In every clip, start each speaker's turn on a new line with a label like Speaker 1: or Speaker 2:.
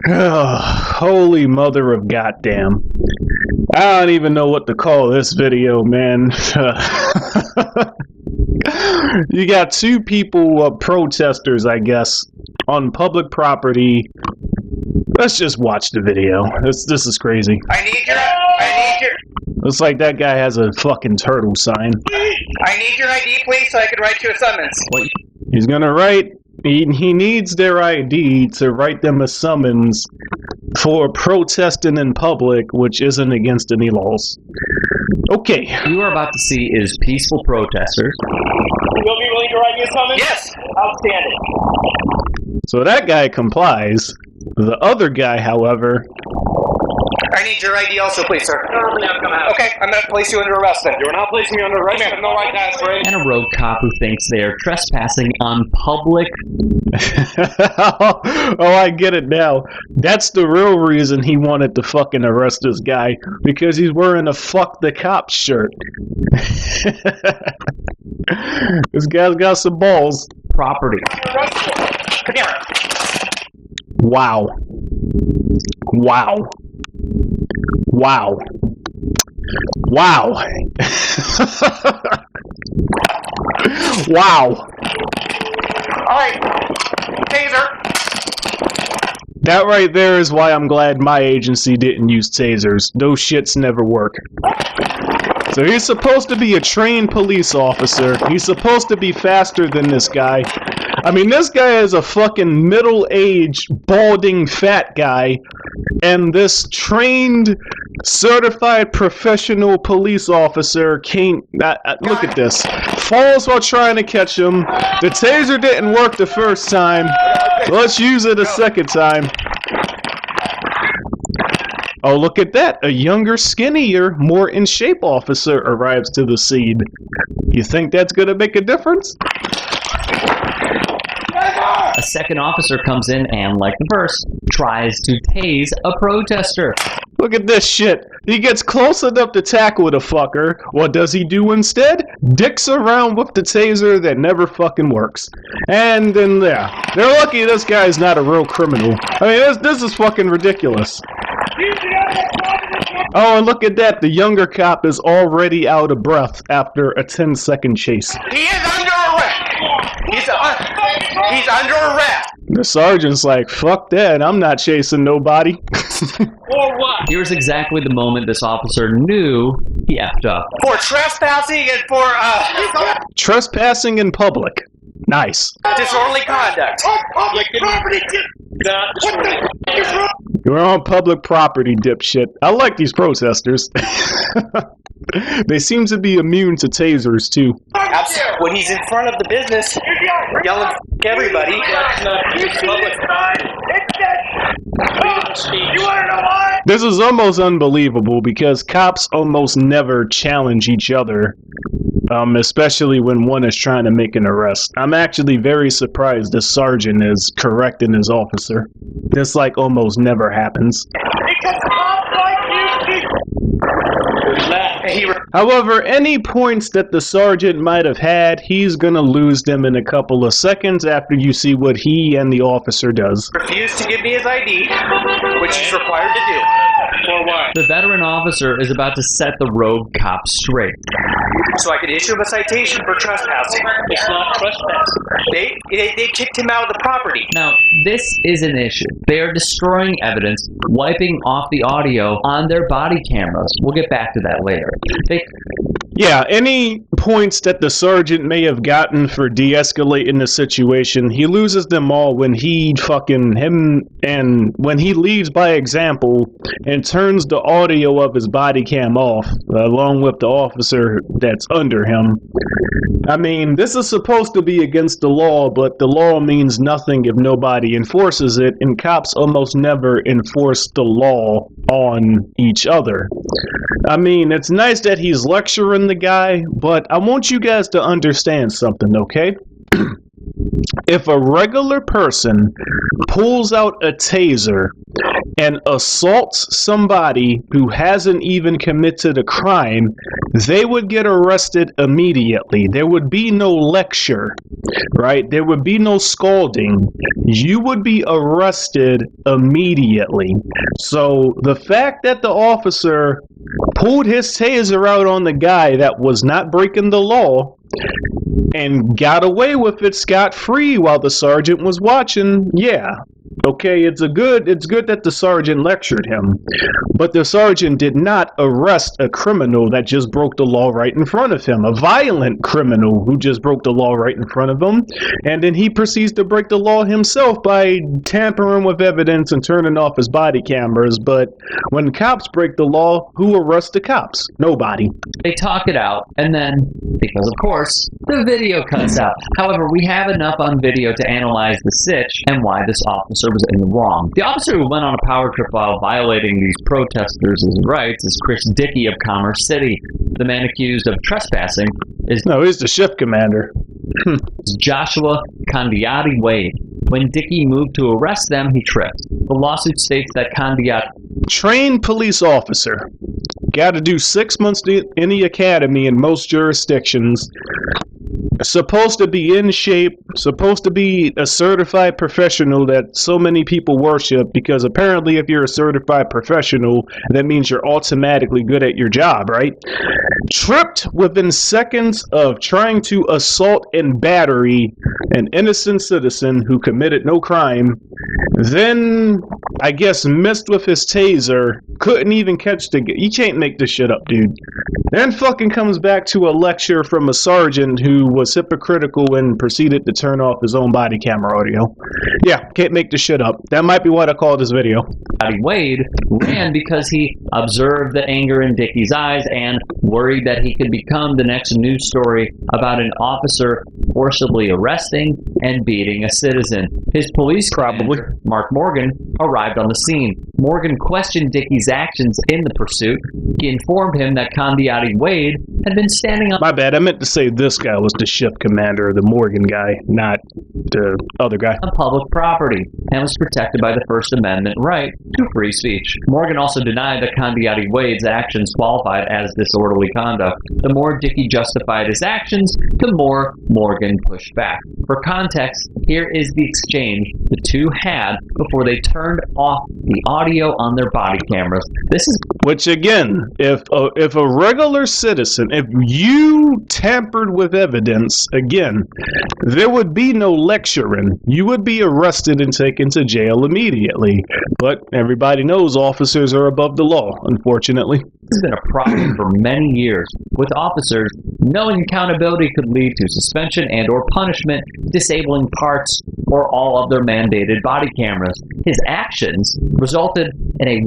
Speaker 1: Holy mother of goddamn. I don't even know what to call this video, man. You got two people, protesters, I guess, on public property. Let's just watch the video. This is crazy.
Speaker 2: I need your.
Speaker 1: Looks like that guy has a fucking turtle sign.
Speaker 2: I need your ID, please, so I can write you a summons.
Speaker 1: What? He's gonna write. He needs their ID to write them a summons for protesting in public, which isn't against any laws. Okay.
Speaker 3: What you are about to see is peaceful protesters.
Speaker 2: You'll be willing to write me a summons? Yes. Outstanding.
Speaker 1: So that guy complies. The other guy, however...
Speaker 2: I need your ID also, please, sir. Okay, I'm going to place you under arrest then. You're not placing me under arrest. I have no right to ask for it.
Speaker 3: And a rogue cop who thinks they are trespassing on public...
Speaker 1: Oh, I get it now. That's the real reason he wanted to fucking arrest this guy. Because he's wearing a fuck the cops shirt. This guy's got some balls.
Speaker 3: property.
Speaker 2: Come here.
Speaker 1: Wow. Wow. Wow. Wow. Wow.
Speaker 2: Alright. Taser.
Speaker 1: That right there is why I'm glad my agency didn't use tasers. Those shits never work. So he's supposed to be a trained police officer. He's supposed to be faster than this guy. I mean, this guy is a fucking middle-aged, balding, fat guy. And this trained, certified professional police officer can't... look at this. Falls while trying to catch him. The taser didn't work the first time. Let's use it a second time. Oh, look at that. A younger, skinnier, more in shape officer arrives to the scene. You think that's going to make a difference?
Speaker 3: A second officer comes in and, like the first, tries to tase a protester.
Speaker 1: Look at this shit. He gets close enough to tackle the fucker. What does he do instead? Dicks around with the taser that never fucking works. And then, yeah. They're lucky this guy's not a real criminal. I mean, this is fucking ridiculous. Oh, and look at that. The younger cop is already out of breath after a 10-second chase.
Speaker 2: He is under arrest. He's under arrest.
Speaker 1: The sergeant's like, fuck that. I'm not chasing nobody.
Speaker 2: For what?
Speaker 3: Here's exactly the moment this officer knew he effed up.
Speaker 2: For trespassing and for,
Speaker 1: Trespassing in public. Nice.
Speaker 2: disorderly conduct. Public property.
Speaker 1: You're on public property, dipshit. I like these protesters. They seem to be immune to tasers, too.
Speaker 2: Absolutely. When he's in front of the business, yelling at everybody. You want to know why?
Speaker 1: This is almost unbelievable because cops almost never challenge each other, especially when one is trying to make an arrest. I'm actually very surprised the sergeant is correcting his officer. This like almost never happens.
Speaker 2: Because cops like you.
Speaker 1: However, any points that the sergeant might have had, he's gonna lose them in a couple of seconds after you see what he and the officer does.
Speaker 2: Refused to give me his ID, which he's required to do. For what?
Speaker 3: The veteran officer is about to set the rogue cop straight.
Speaker 2: So I could issue him a citation for trespassing. It's not trespassing. They kicked him out of the property.
Speaker 3: Now, this is an issue. They are destroying evidence, wiping off the audio on their body cameras. We'll get back to that later.
Speaker 1: Yeah, any points that the sergeant may have gotten for de-escalating the situation, he loses them all when when he leads by example and turns the audio of his body cam off, along with the officer that's under him. I mean, this is supposed to be against the law, but the law means nothing if nobody enforces it, and cops almost never enforce the law on each other. I mean, it's nice that he's lecturing the guy, but I want you guys to understand something, okay? if a regular person pulls out a taser and assaults somebody who hasn't even committed a crime, they would get arrested immediately. There would be no lecture, right? There would be no scolding. You would be arrested immediately. So the fact that the officer pulled his taser out on the guy that was not breaking the law and got away with it scot-free while the sergeant was watching, yeah. Okay, it's good that the sergeant lectured him, but the sergeant did not arrest a criminal that just broke the law right in front of him, a violent criminal who just broke the law right in front of him, and then he proceeds to break the law himself by tampering with evidence and turning off his body cameras. But when cops break the law, who arrests the cops? Nobody.
Speaker 3: They talk it out, and then, because of course, the video cuts out. However, we have enough on video to analyze the sitch and why this officer was in the wrong. The officer who went on a power trip while violating these protesters' rights is Chris Dickey of Commerce City. The man accused of trespassing is
Speaker 1: He's the shift commander.
Speaker 3: Joshua Condiati Wade. When Dickey moved to arrest them, he tripped. The lawsuit states that Condiati,
Speaker 1: Trained police officer. Got to do 6 months in the academy in most jurisdictions. Supposed to be in shape, supposed to be a certified professional that so many people worship, because apparently if you're a certified professional, that means you're automatically good at your job, right? Tripped within seconds of trying to assault and battery an innocent citizen who committed no crime, then I guess missed with his taser, couldn't even catch you can't make this shit up, dude. Then fucking comes back to a lecture from a sergeant who was hypocritical and proceeded to turn off his own body camera audio. Yeah, can't make this shit up. That might be what I call this video.
Speaker 3: Wade ran because he observed the anger in Dickey's eyes and worried that he could become the next news story about an officer forcibly arresting and beating a citizen. His police commander, Mark Morgan, arrived on the scene. Morgan questioned Dickey's actions in the pursuit. He informed him that Condiati Wade had been standing up.
Speaker 1: My bad, I meant to say this guy was the shift commander, the Morgan guy, not the other guy.
Speaker 3: On public property and was protected by the First Amendment right to free speech. Morgan also denied that Condiati Wade's actions qualified as disorderly conduct. The more Dickey justified his actions, the more Morgan pushed back. For context, here is the exchange the two had before they turned off the audio on their body cameras. This is
Speaker 1: which again, if a regular citizen, if you tampered with evidence, again, there would be no lecturing. You would be arrested and taken to jail immediately. But everybody knows officers are above the law, unfortunately.
Speaker 3: This has been a problem for many years, with officers knowing accountability could lead to suspension and or punishment, disabling parts or all of their mandated body cameras. His actions resulted in a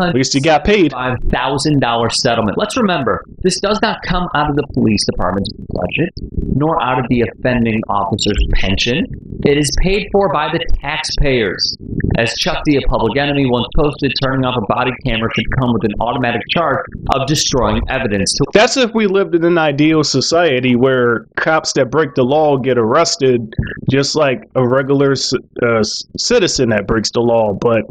Speaker 1: At least he got paid.
Speaker 3: $105,000 settlement. Let's remember, this does not come out of the police department's budget, nor out of the offending officer's pension. It is paid for by the taxpayers. As Chuck D, a public enemy, once posted, turning off a body camera should come with an automatic charge of destroying evidence.
Speaker 1: That's if we lived in an ideal society where cops that break the law get arrested just like a regular citizen that breaks the law. But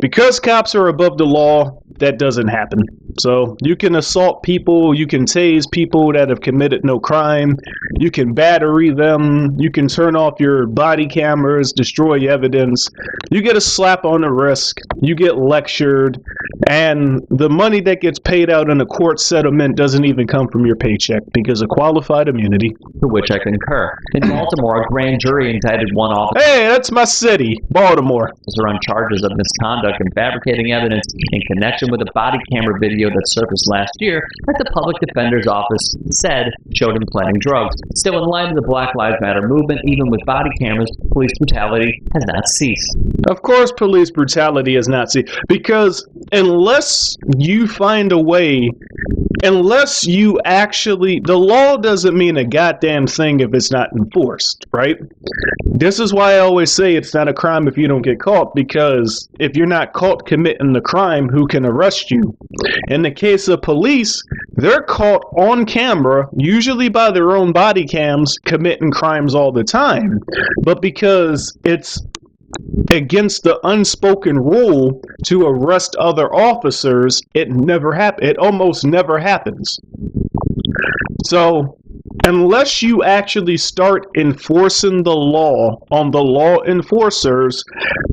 Speaker 1: because cops are above the law, that doesn't happen. So you can assault people, you can tase people that have committed no crime, you can battery them, you can turn off your body cameras, destroy evidence, you get a slap on the wrist, you get lectured, and the money that gets paid out in a court settlement doesn't even come from your paycheck because of qualified immunity.
Speaker 3: To which I concur. In Baltimore, a grand jury indicted one officer.
Speaker 1: Hey, that's my city, Baltimore.
Speaker 3: On charges of misconduct and fabricating evidence in connection with a body camera video that surfaced last year that the public defender's office said showed him planting drugs. Still, in light of the Black Lives Matter movement, even with body cameras, police brutality has not ceased.
Speaker 1: Of course, police brutality has not ceased, because unless you find a way, unless you actually, the law doesn't mean a goddamn thing if it's not enforced, right? This is why I always say it's not a crime if you don't get caught, because if you're not caught committing the crime, who can arrest you? In the case of police, they're caught on camera, usually by their own body cams, committing crimes all the time. But because it's against the unspoken rule to arrest other officers, it almost never happens. So, unless you actually start enforcing the law on the law enforcers,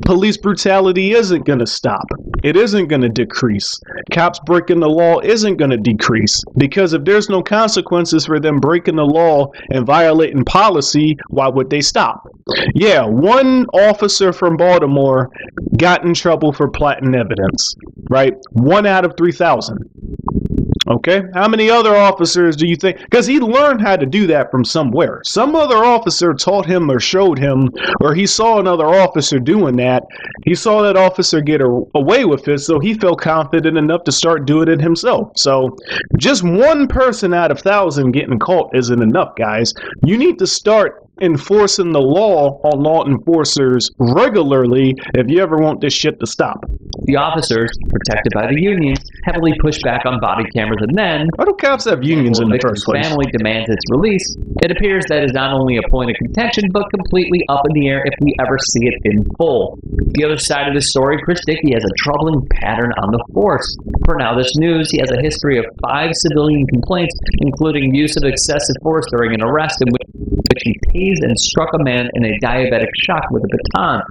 Speaker 1: police brutality isn't going to stop. It isn't going to decrease. Cops breaking the law isn't going to decrease. Because if there's no consequences for them breaking the law and violating policy, why would they stop? Yeah, one officer from Baltimore got in trouble for planting evidence, right? 1 out of 3,000. Okay, how many other officers do you think? Because he learned how to do that from somewhere. Some other officer taught him or showed him, or he saw another officer doing that. He saw that officer get away with it, so he felt confident enough to start doing it himself. So just one person out of 1,000 getting caught isn't enough, guys. You need to start enforcing the law on law enforcers regularly if you ever want this shit to stop.
Speaker 3: The officers, protected by the unions, heavily push back on body cameras, and then,
Speaker 1: Why do cops have unions in the first place?
Speaker 3: family demands its release. It appears that is not only a point of contention, but completely up in the air if we ever see it in full. The other side of the story, Chris Dickey has a troubling pattern on the force. Per Now This News, he has a history of 5 civilian complaints, including use of excessive force during an arrest in which he tased and struck a man in a diabetic shock with a baton.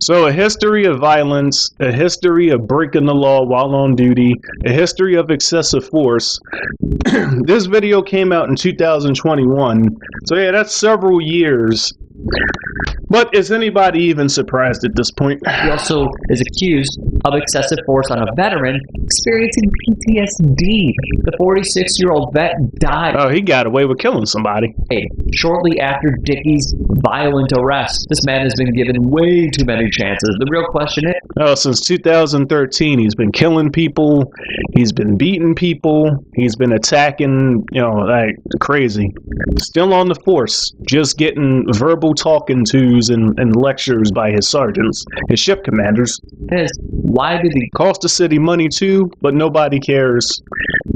Speaker 1: So a history of violence, a history of breaking the law while on duty, a history of excessive force. This video came out in 2021. So yeah, that's several years. But is anybody even surprised at this point?
Speaker 3: He also is accused of excessive force on a veteran experiencing PTSD. The 46-year-old vet died
Speaker 1: Oh, he got away with killing somebody.
Speaker 3: shortly after Dickey's violent arrest. This man has been given way too many chances. The real question is,
Speaker 1: Oh, since 2013, he's been killing people, he's been beating people, he's been attacking, like crazy. Still on the force, just getting verbal talking tos and lectures by his sergeants, his ship commanders.
Speaker 3: why did the
Speaker 1: Cost the city money too, but nobody cares.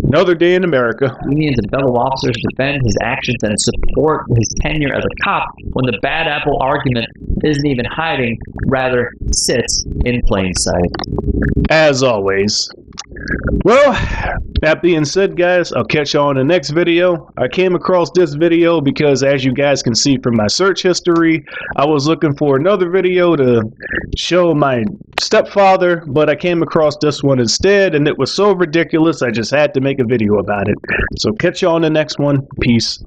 Speaker 1: Another day in America.
Speaker 3: unions and fellow officers defend his actions and support his tenure as a cop when the bad apple argument isn't even hiding, rather sits in plain sight?
Speaker 1: As always. Well, that being said, guys, I'll catch you on the next video. I came across this video because, as you guys can see from my search history, I was looking for another video to show my stepfather, but I came across this one instead, and it was so ridiculous I just had to make a video about it. So catch you on the next one. Peace.